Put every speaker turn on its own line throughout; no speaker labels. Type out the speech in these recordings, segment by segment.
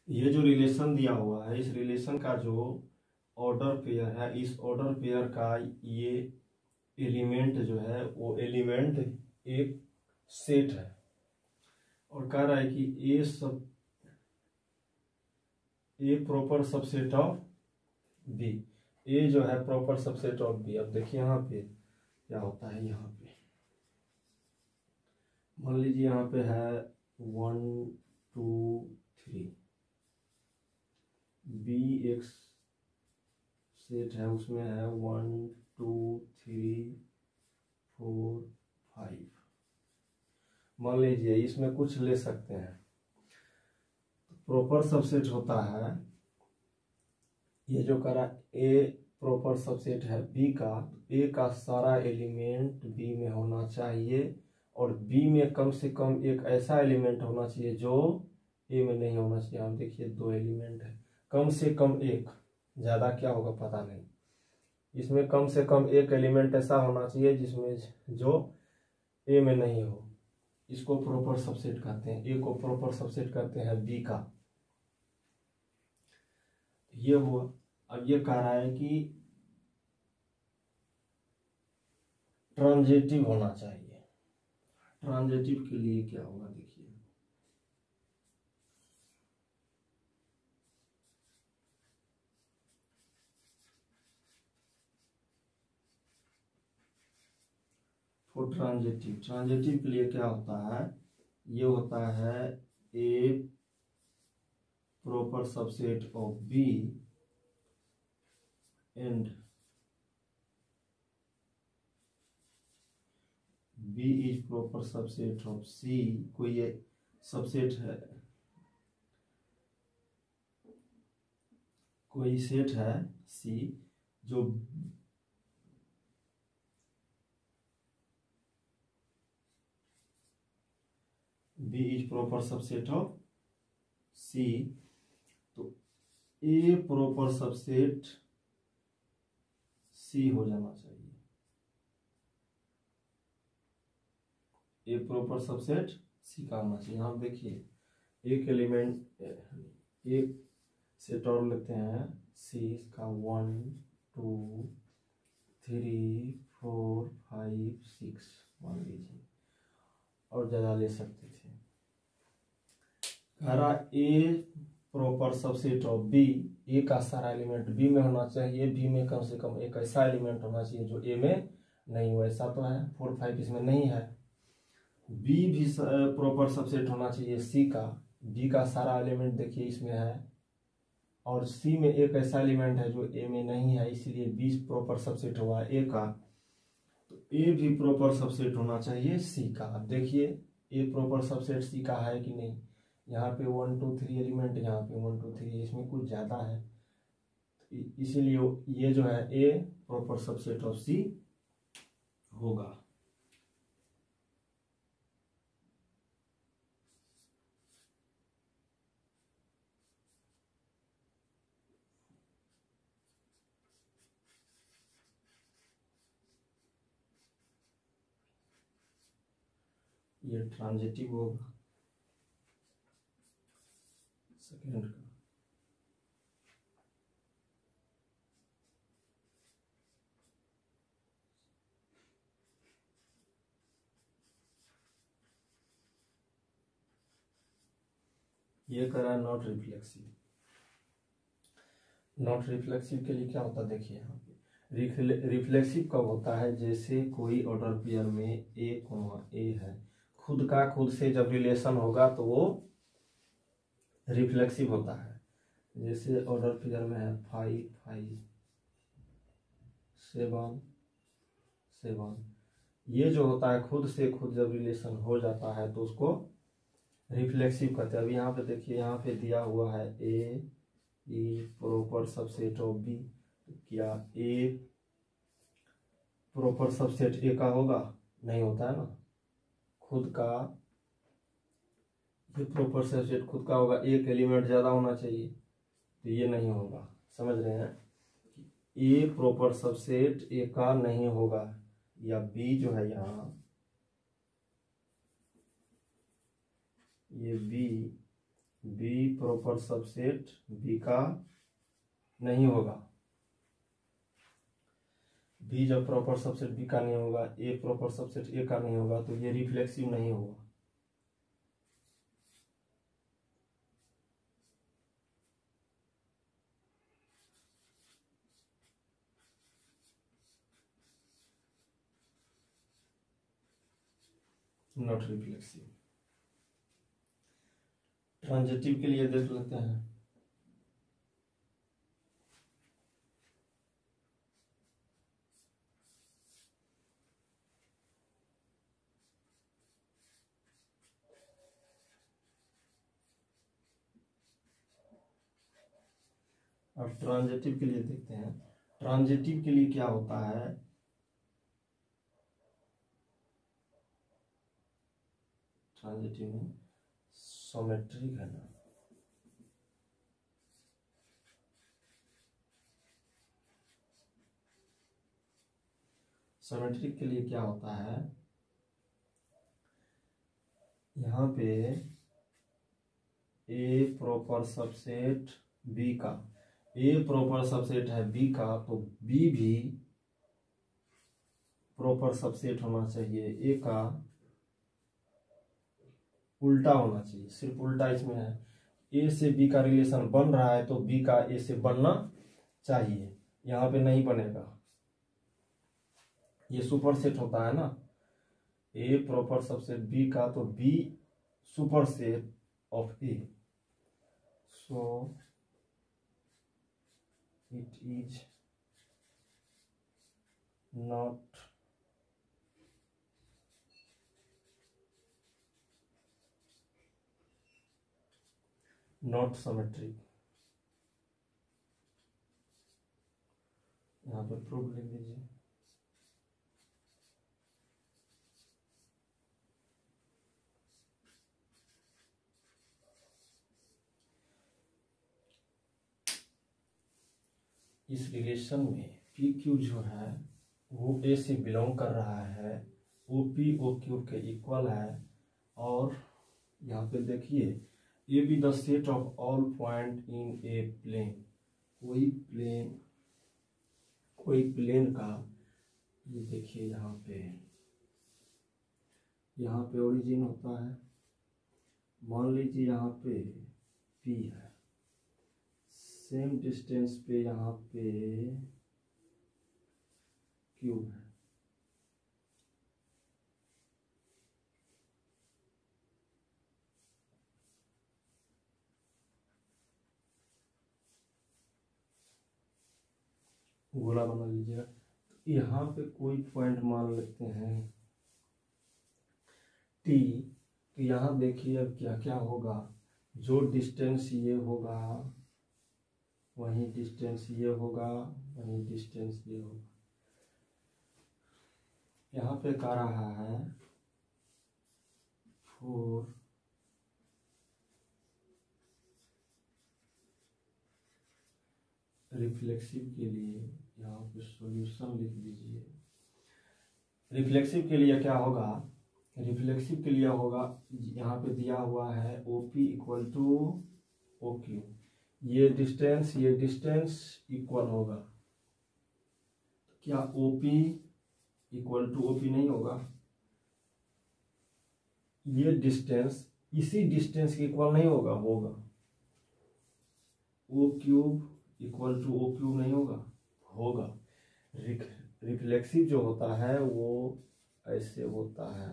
ये जो रिलेशन दिया हुआ है, इस रिलेशन का जो ऑर्डर पेयर है, इस ऑर्डर पेयर का ये एलिमेंट जो है वो एलिमेंट एक सेट है और कह रहा है कि ए प्रॉपर सबसेट ऑफ बी। ए जो है प्रॉपर सबसेट ऑफ बी। अब देखिए यहाँ पे क्या होता है। यहाँ पे मान लीजिए यहाँ पे है 1 2 3, बी एक सेट है, उसमें है 1 2 3 4 5। मान लीजिए इसमें कुछ ले सकते हैं। प्रॉपर सबसेट होता है, ये जो करा ए प्रॉपर सबसेट है बी का, ए का सारा एलिमेंट बी में होना चाहिए और बी में कम से कम एक ऐसा एलिमेंट होना चाहिए जो ए में नहीं होना चाहिए। आप देखिए 2 एलिमेंट है, कम से कम एक, ज्यादा क्या होगा पता नहीं। इसमें कम से कम एक एलिमेंट ऐसा होना चाहिए जिसमें जो ए में नहीं हो। इसको प्रॉपर सबसेट कहते हैं। ए को प्रॉपर सबसेट कहते हैं बी का। ये हुआ। अब ये कह रहा है कि ट्रांजिटिव होना चाहिए। ट्रांजिटिव के लिए क्या होगा देखिए, फॉर ट्रांजिटिव के लिए क्या होता है, ये होता है A proper subset of B and B is proper subset of C. कोई ये सबसेट है, कोई सेट है सी जो B is proper subset of C. तो ए प्रॉपर सबसेट सी हो जाना चाहिए। ए प्रॉपर सबसेट सी का होना चाहिए। आप देखिए एक एलिमेंट, एक सेट और लेते हैं सी का 1 2 3 4 5 6 मान लीजिए, और ज़्यादा ले सकते थे। हरा ए प्रॉपर सबसेट ऑफ बी, ए का सारा एलिमेंट बी में होना चाहिए, बी में कम से कम एक ऐसा एलिमेंट होना चाहिए जो ए में नहीं हो। ऐसा तो है 4 5 इसमें नहीं है। बी भी प्रॉपर सबसेट होना चाहिए सी का, बी का सारा एलिमेंट देखिए इसमें है, और सी में एक ऐसा एलिमेंट है जो ए में नहीं है, इसलिए बी प्रॉपर सबसेट हुआ ए का। तो ए भी प्रॉपर सबसेट होना चाहिए सी का। अब देखिए ए प्रॉपर सबसेट सी का है कि नहीं। यहाँ पे 1 2 3 एलिमेंट, यहाँ पे 1 2 3, इसमें कुछ ज्यादा है, इसीलिए ये जो है ए प्रॉपर सबसेट ऑफ सी होगा। ये ट्रांजिटिव होगा सेकेंड का। ये करा नॉट रिफ्लेक्सिव। नॉट रिफ्लेक्सिव के लिए क्या होता है देखिए, यहाँ पे रिफ्लेक्सिव कब होता है, जैसे कोई ऑर्डर पेयर में ए है, खुद का खुद से जब रिलेशन होगा तो वो रिफ्लेक्सिव होता है। जैसे ऑर्डर पेयर में है 5 5 7 7, ये जो होता है खुद से खुद जब रिलेशन हो जाता है तो उसको रिफ्लेक्सिव कहते हैं। अभी यहाँ पे देखिए, यहाँ पे दिया हुआ है A proper subset of B. क्या ए प्रॉपर सबसेट ए का होगा? नहीं होता है ना। खुद का ये प्रॉपर सबसेट खुद का होगा, एक एलिमेंट ज्यादा होना चाहिए, तो ये नहीं होगा। समझ रहे हैं? ए प्रॉपर सबसेट ए का नहीं होगा, या बी जो है यहाँ, ये B B proper subset B का नहीं होगा। बी जब प्रॉपर सबसेट बी का नहीं होगा, ए प्रॉपर सबसेट ए का नहीं होगा, तो ये रिफ्लेक्सिव नहीं होगा। Not reflexive. ट्रांजिटिव के लिए देख लेते हैं। अब ट्रांजिटिव के लिए देखते हैं। ट्रांजिटिव के लिए क्या होता है, ट्रांजिटिव में सिमेट्रिक है ना, सिमेट्रिक के लिए क्या होता है, यहाँ पे ए प्रॉपर सबसेट बी का, ए प्रॉपर सबसेट है बी का, तो बी भी प्रॉपर सबसेट होना चाहिए ए का, उल्टा होना चाहिए, सिर्फ उल्टा इसमें है। ए से बी का रिलेशन बन रहा है तो बी का ए से बनना चाहिए, यहाँ पे नहीं बनेगा। ये सुपर सेट होता है ना, ए प्रॉपर सबसेट बी का, तो be super set of A, so it is not symmetric. यहाँ पे प्रूफ लिख दीजिए। इस रिलेशन में पी क्यू जो है वो ए से बिलोंग कर रहा है, ओ पी ओ क्यू के इक्वल है, और यहाँ पे देखिए A be the set of all point in a plane, कोई प्लेन का, ये देखिए यहाँ पे ओरिजिन होता है, मान लीजिए यहाँ पे पी है, सेम डिस्टेंस पे यहाँ पे क्यू है, गोला बना लीजिएगा। तो यहाँ पे कोई पॉइंट मान लेते हैं टी, तो यहाँ देखिए अब क्या क्या होगा, जो डिस्टेंस ये होगा वही डिस्टेंस ये होगा, वही डिस्टेंस ये होगा। यहाँ पे कह रहा है 4 रिफ्लेक्सिव के लिए, यहाँ पे सॉल्यूशन लिख दीजिए। रिफ्लेक्सिव के लिए क्या होगा, रिफ्लेक्सिव के लिए होगा, यहाँ पे दिया हुआ है OP इक्वल टू OQ, ये डिस्टेंस इक्वल होगा, क्या OP इक्वल टू OP नहीं होगा, ये डिस्टेंस इसी डिस्टेंस के इक्वल नहीं होगा, O cube equal to O cube नहीं होगा। रिफ्लेक्सिव जो होता है वो ऐसे होता है,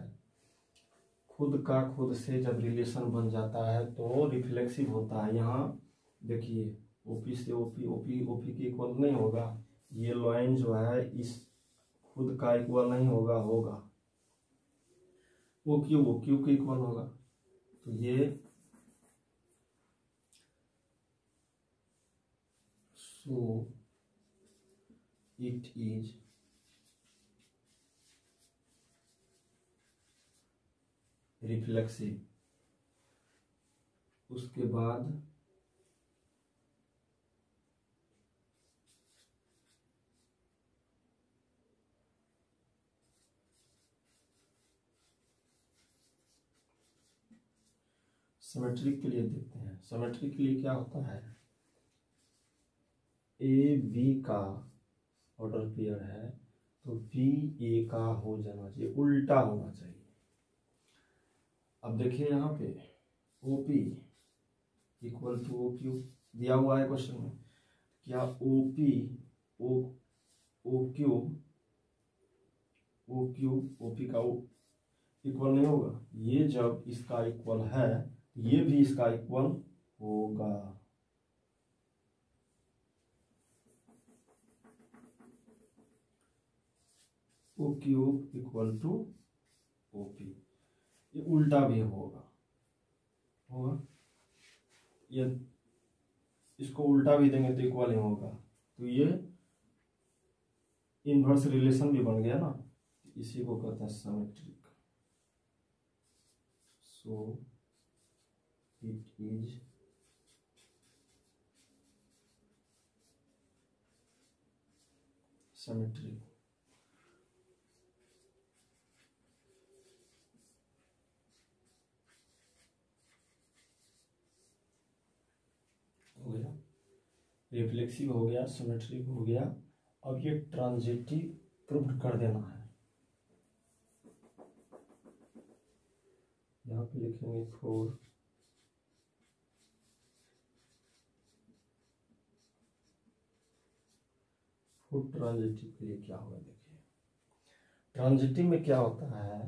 खुद का खुद से जब रिलेशन बन जाता है तो रिफ्लेक्सिव होता है। यहाँ देखिए OP से OP के इक्वल नहीं होगा, ये लाइन जो है इस खुद का इक्वल नहीं होगा, OQ के इक्वल होगा, तो ये सो इट इज रिफ्लेक्सिव। उसके बाद सिमेट्रिक के लिए देखते हैं। सिमेट्रिक के लिए क्या होता है, ए बी का ऑर्डर पेयर है तो बी ए का हो जाना चाहिए, उल्टा होना चाहिए। अब देखिए यहाँ पे OP इक्वल टू OQ दिया हुआ है क्वेश्चन में। क्या OP OQ का इक्वल नहीं होगा? ये जब इसका इक्वल है ये भी इसका इक्वल होगा। OQ इक्वल टू OP, ये उल्टा भी होगा ये इसको उल्टा भी देंगे तो इक्वल ही होगा। तो ये इनवर्स रिलेशन भी बन गया ना, इसी को कहते हैं symmetric. So it is symmetric. हो गया, रिफ्लेक्सिव हो गया, सिमेट्रिक हो गया। अब ये ट्रांजिटिव प्रूव कर देना है। यहाँ पे लिखेंगे 4 ट्रांजिटिव के लिए क्या होगा। देखिए ट्रांजिटिव में क्या होता है,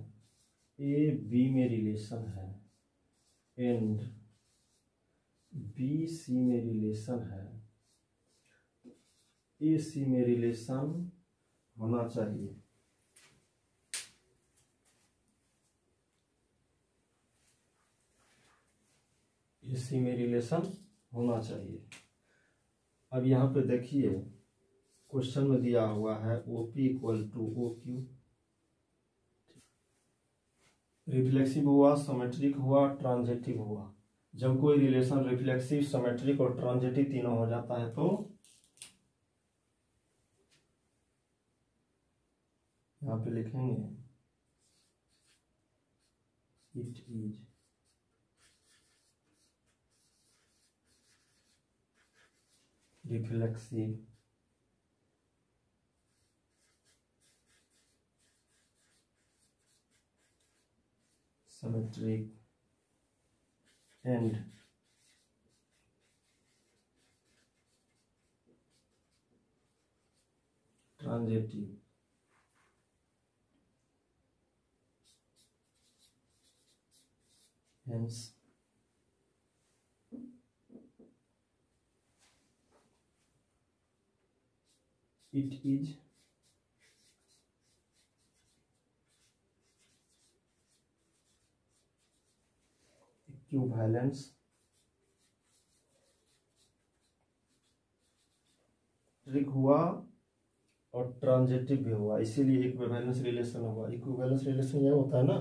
ए बी में रिलेशन है एंड बी सी में रिलेशन है, ए सी में रिलेशन होना चाहिए। ए सी में रिलेशन होना चाहिए। अब यहाँ पे देखिए क्वेश्चन में दिया हुआ है OP equal to OQ। Reflexive हुआ, सिमेट्रिक हुआ, ट्रांजिटिव हुआ। जब कोई रिलेशन रिफ्लेक्सिव, सिमेट्रिक और ट्रांजिटिव तीनों हो जाता है तो यहाँ पे लिखेंगे it is reflexive, symmetric and transitive. Hence it is equivalence trick हुआ और ट्रांजिटिव भी हुआ, इसीलिए इक्विवेलेंस रिलेशन हुआ। इक्विवेलेंस रिलेशन यह होता है ना,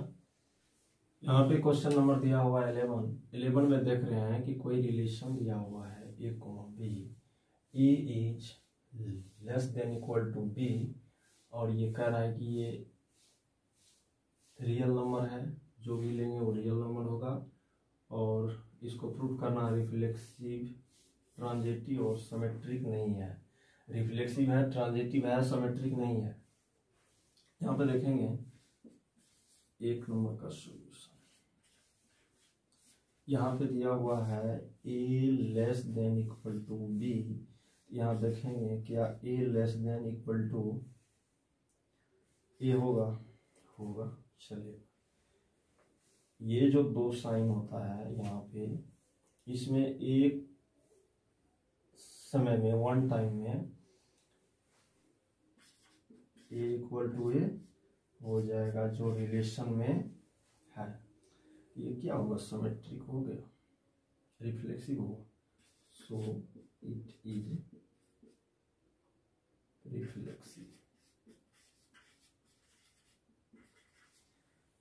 यहाँ पे क्वेश्चन नंबर दिया हुआ है 11 में देख रहे हैं कि कोई रिलेशन दिया हुआ है A को B, A is less than equal to B और ये कह रहा है कि ये रियल नंबर है, जो भी लेंगे वो रियल नंबर होगा और इसको प्रूव करना रिफ्लेक्सिव, ट्रांजिटिव और सिमेट्रिक नहीं है। रिफ्लेक्सिव है, ट्रांजिटिव है, सिमेट्रिक नहीं है। यहाँ पे देखेंगे 1 नंबर का सॉल्यूशन यहाँ पे दिया हुआ है A less than equal to B। यहाँ देखेंगे क्या A less than equal to A होगा। चलिए ये जो 2 साइन होता है यहाँ पे, इसमें एक समय में वन टाइम में A इक्वल टू A हो जाएगा जो रिलेशन में है। ये क्या होगा, सिमेट्रिक हो गया, रिफ्लेक्सिव होगा। सो इट इज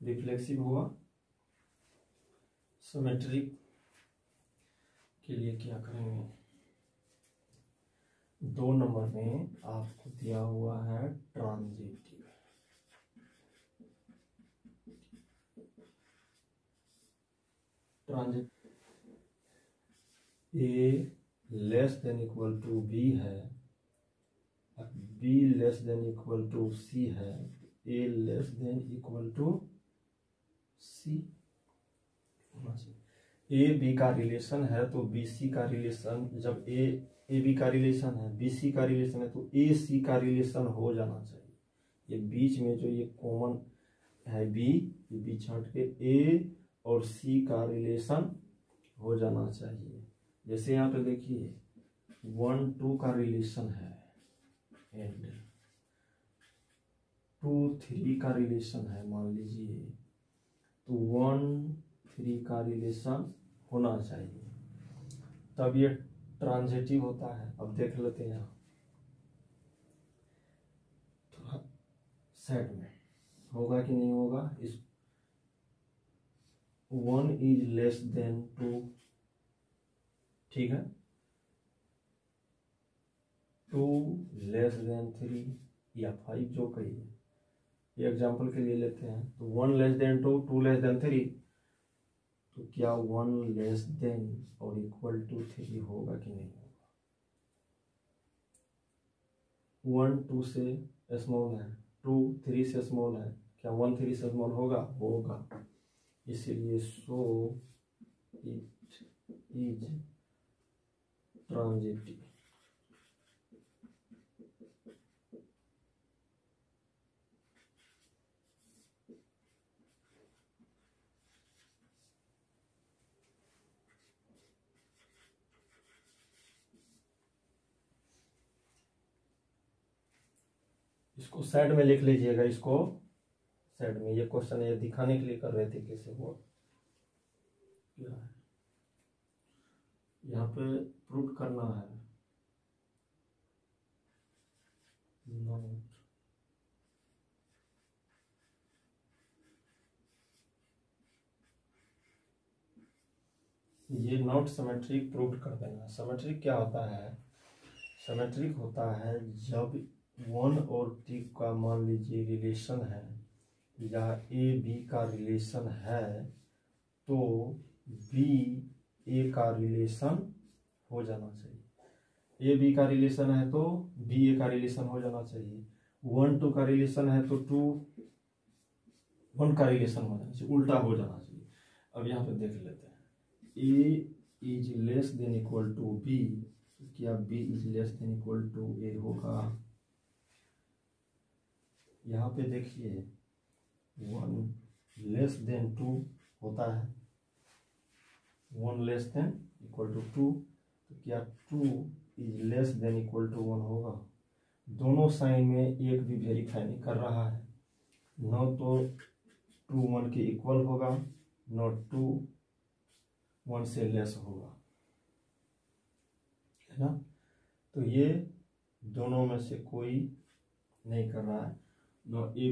रिफ्लेक्सिव हुआ। सिमेट्रिक के लिए क्या करेंगे, 2 नंबर में आपको दिया हुआ है transitive. A less than equal to B है, B less than equal to C है, A less than equal to C होना चाहिए। ए बी का रिलेशन है तो बी सी का रिलेशन, जब ए बी का रिलेशन है, बी सी का रिलेशन है, तो ए सी का रिलेशन हो जाना चाहिए। ये बीच में जो ये कॉमन है बी, ये बीच हट के ए और सी का रिलेशन हो जाना चाहिए। जैसे यहाँ पे देखिए 1 2 का रिलेशन है एंड 2 3 का रिलेशन है मान लीजिए, तो 1 3 का रिलेशन होना चाहिए, तब ये ट्रांजिटिव होता है। अब देख लेते हैं यहाँ थोड़ा सेट में होगा कि नहीं होगा। इस 1 इज लेस देन 2, ठीक है, 2 लेस देन 3 या 5 जो कहिए, ये एग्जाम्पल के लिए लेते हैं। तो 1 लेस देन 2, 2 लेस देन 3, तो क्या 1 लेस देन और इक्वल टू 3 होगा कि नहीं होगा। 1 2 से स्मॉल है, 2 3 से स्मॉल है, क्या 1 3 से स्मॉल होगा, होगा। इसीलिए सो इट इज ट्रांजिटिव। इसको साइड में लिख लीजिएगा, इसको साइड में। ये क्वेश्चन ये दिखाने के लिए कर रहे थे कैसे वो क्या है, यहाँ पे प्रूफ करना है। नोट ये नॉट सिमेट्रिक प्रूफ कर देना। सिमेट्रिक क्या होता है, सिमेट्रिक होता है जब 1 और 2 का मान लीजिए रिलेशन है, या ए बी का रिलेशन है, तो बी ए का रिलेशन हो जाना चाहिए। ए बी का रिलेशन है तो बी ए का रिलेशन हो जाना चाहिए। 1 2 का रिलेशन है तो 2 1 का रिलेशन हो जाना चाहिए, उल्टा हो जाना चाहिए। अब यहाँ पे देख लेते हैं, A is less than equal to B, क्या B is less than equal to A होगा। यहाँ पे देखिए 1 लेस देन 2 होता है, 1 लेस देन इक्वल टू 2, तो क्या 2 is less than equal to 1 होगा। दोनों साइन में एक भी वेरीफाई नहीं कर रहा है, न तो 2 1 के इक्वल होगा, न 2 1 से लेस होगा, है ना। तो ये दोनों में से कोई नहीं कर रहा है, न ये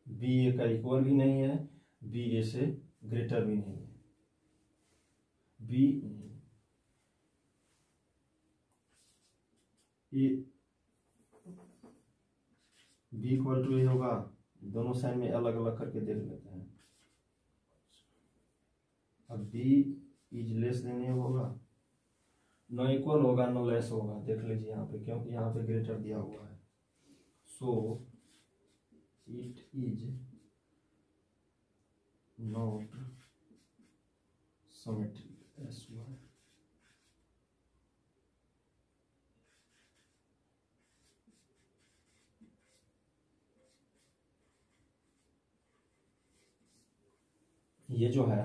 बी ए का इक्वल भी नहीं है, बी ए से ग्रेटर भी नहीं है, बी इक्वल टू ए होगा। दोनों साइड में अलग अलग करके देख लेते हैं। अब बी इज लेस देन ए होगा, न इक्वल होगा न लेस होगा, देख लीजिए यहाँ पे, क्योंकि यहाँ पे ग्रेटर दिया हुआ है। So it is not symmetric S Y. ये जो है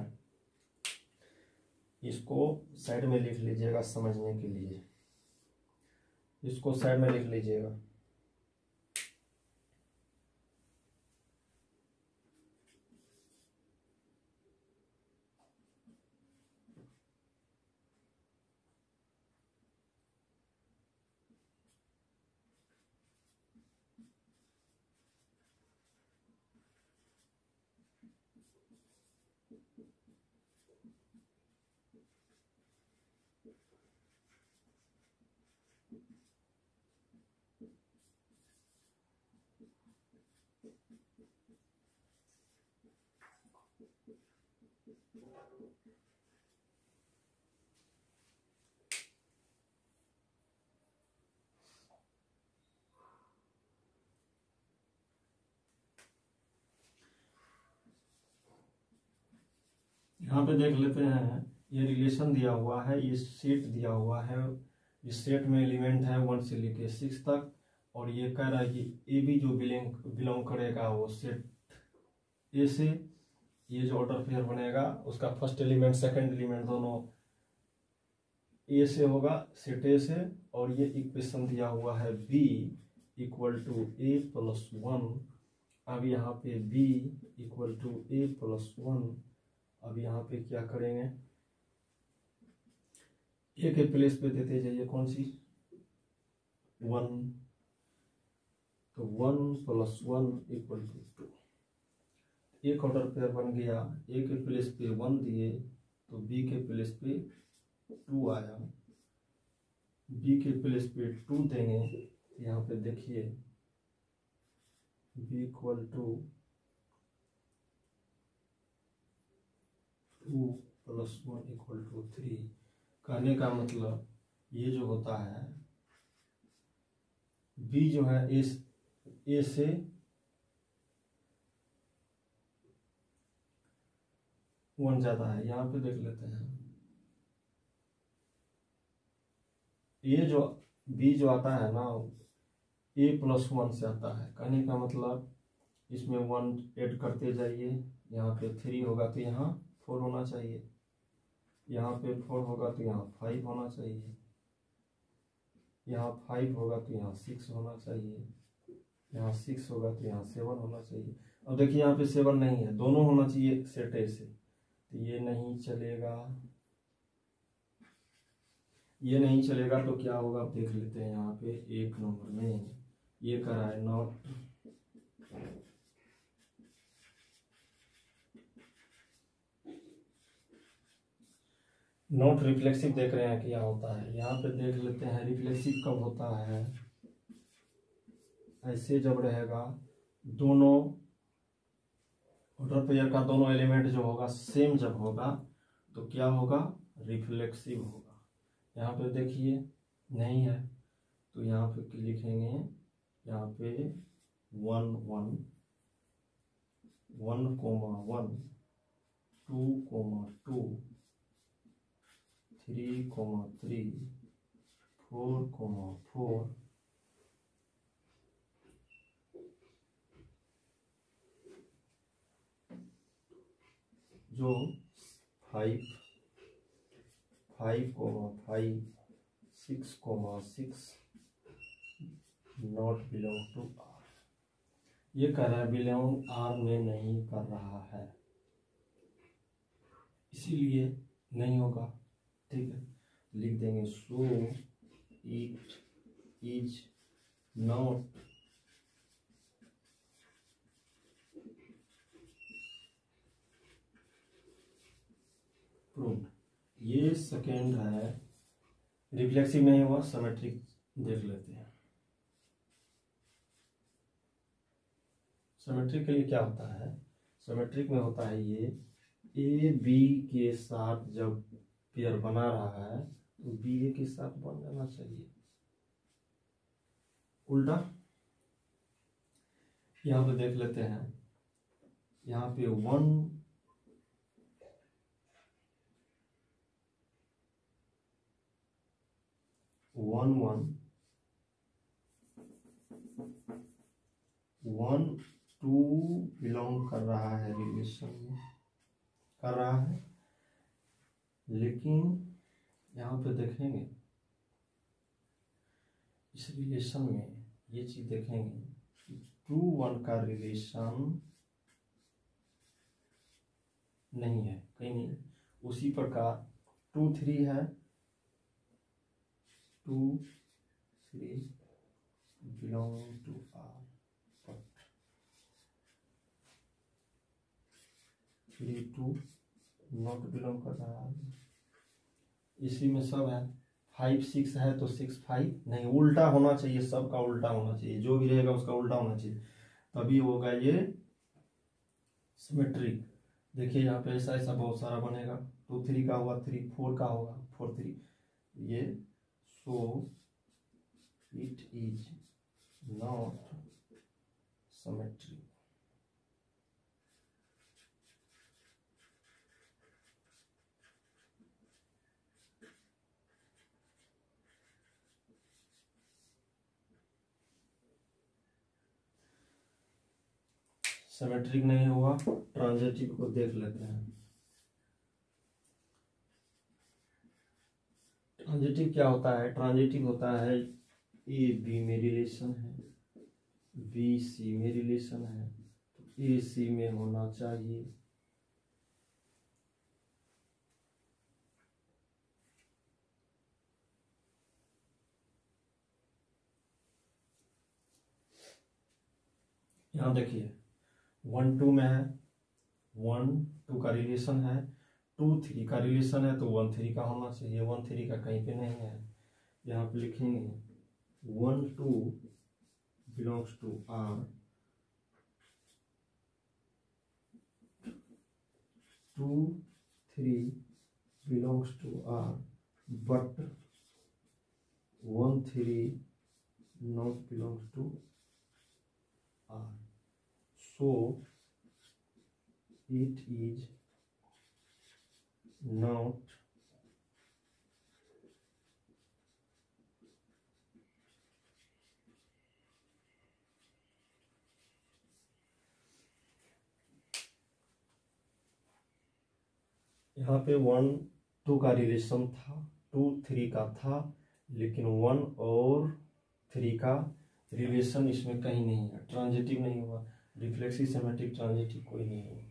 इसको साइड में लिख लीजिएगा समझने के लिए, इसको साइड में लिख लीजिएगा। यहाँ पे देख लेते हैं, ये रिलेशन दिया हुआ है, ये सेट दिया हुआ है, इस सेट में एलिमेंट है 1 से लेके 6 तक, और ये कह रहा है कि ए बी जो बिलोंग करेगा वो सेट ए से, ये जो ऑर्डर पेयर बनेगा उसका फर्स्ट एलिमेंट सेकंड एलिमेंट दोनों ए से होगा, सेट ए से। और ये इक्वेशन दिया हुआ है B equal to A plus 1। अब यहाँ पे B equal to A plus 1, अब यहाँ पे क्या करेंगे, ए के प्लेस पे देते जाइए कौन सी 1, तो 1 प्लस 1 इक्वल टू 2। एक ऑर्डर पेयर बन गया, ए के प्लेस पे 1 दिए तो बी के प्लेस पे 2 आया, बी के प्लेस पे 2 देंगे, यहाँ पे देखिए B equal to 2 plus 1 equal to 3। कहने का मतलब ये जो होता है, बी जो है ए से वन ज्यादा है। यहाँ पे देख लेते हैं, ये जो बी जो आता है ना ए प्लस 1 से आता है। कहने का मतलब इसमें 1 ऐड करते जाइए, यहाँ पे 3 होगा तो यहाँ 4 होना चाहिए, यहाँ पे 4 होगा तो यहाँ 5 होना चाहिए, यहाँ 5 होगा तो यहाँ 6 होना चाहिए, यहाँ 6 होगा तो यहाँ 7 होना चाहिए। अब देखिए यहाँ पे 7 नहीं है, दोनों होना चाहिए सेट ए से, तो ये नहीं चलेगा, ये नहीं चलेगा। तो क्या होगा आप देख लेते हैं, यहाँ पे 1 नंबर में ये कर रहा है नॉट रिफ्लेक्सिव। देख रहे हैं क्या होता है, यहाँ पे देख लेते हैं रिफ्लेक्सिव कब होता है, ऐसे जब रहेगा दोनों ऑर्डर पेयर का दोनों एलिमेंट जो होगा सेम जब होगा तो क्या होगा, रिफ्लेक्सिव होगा। यहाँ पे देखिए नहीं है, तो यहाँ पे लिखेंगे, यहाँ पे 1 1 1 1 2 2 3 3 4 4, जो 5 5 6 6 नॉट बिलोंग टू आर। ये कह रहा है बिलोंग आर में नहीं कर रहा है, इसीलिए नहीं होगा। ठीक है, लिख देंगे सो इट इज नॉट प्रूव्ड। ये सेकेंड है, रिफ्लेक्सिव नहीं हुआ, सिमेट्रिक देख लेते हैं। सिमेट्रिक के लिए क्या होता है, सिमेट्रिक में होता है ये ए बी के साथ जब पेयर बना रहा है तो बी ए के साथ बन जाना चाहिए, उल्टा। यहाँ पे देख लेते हैं, यहाँ पे 1 1 2 बिलोंग कर रहा है, रिलेशन में कर रहा है, लेकिन यहाँ पे देखेंगे इस रिलेशन में ये चीज देखेंगे कि 2 1 का रिलेशन नहीं है कहीं नहीं। उसी प्रकार 2 3 है, 2 3 belong to R, but 3 2 not belong कर रहा है। इसी में सब है, 5 6 है तो 6 5 नहीं, उल्टा होना चाहिए, सबका उल्टा होना चाहिए, जो भी रहेगा उसका उल्टा होना चाहिए, तभी होगा ये सिमेट्रिक। देखिए यहाँ पे ऐसा ऐसा बहुत सारा बनेगा, 2 3 का हुआ, 3 4 का होगा, 4 3, ये सो it is not symmetric. Symmetric नहीं हुआ। ट्रांजिटिव को देख लेते हैं। ट्रांजिटिव क्या होता है? ट्रांजिटिव होता है ए बी में रिलेशन है, बी सी में रिलेशन है, तो ए सी में होना चाहिए, यहाँ देखिए 1 2 में है, 1 2 का रिलेशन है, 2 3 का रिलेशन है, तो 1 3 का होना चाहिए। 1 3 का कहीं पे नहीं है, यहाँ पे लिखेंगे 1 2 belongs to R, 2 3 belongs to R, but 1 3 not belongs to R, so it is not यहाँ पे 1 2 का रिलेशन था, 2 3 का था, लेकिन 1 और 3 का रिलेशन इसमें कहीं नहीं है, ट्रांजिटिव नहीं हुआ। रिफ्लेक्सिव सिमेट्रिक ट्रांजिटिव कोई नहीं हुआ।